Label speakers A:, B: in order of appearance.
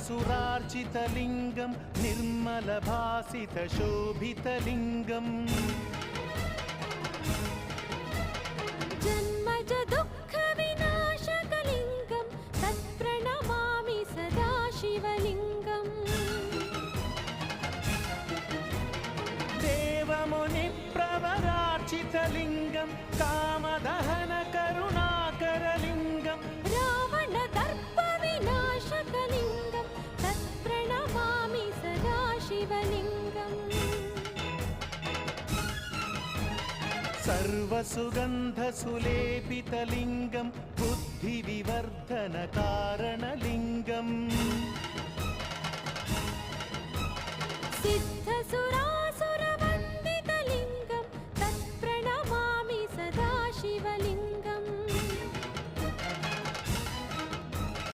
A: सुरार्चितलिङ्गं निर्मलभासितशोभितलिङ्गम्
B: जन्मज दुःखविनाशकलिङ्गं तत्प्रणमामि सदा शिवलिङ्गम्
A: देवमुनिप्रवरार्चितलिङ्गं कामदहनकरुणाकरलिङ्गं
B: रावणदर्पविनाशकलिङ्गं तत्प्रणमामि सदा शिवलिङ्गम्
A: सर्वसुगन्धसुलेपितलिङ्गं बुद्धिविवर्धनकारणलिङ्गम्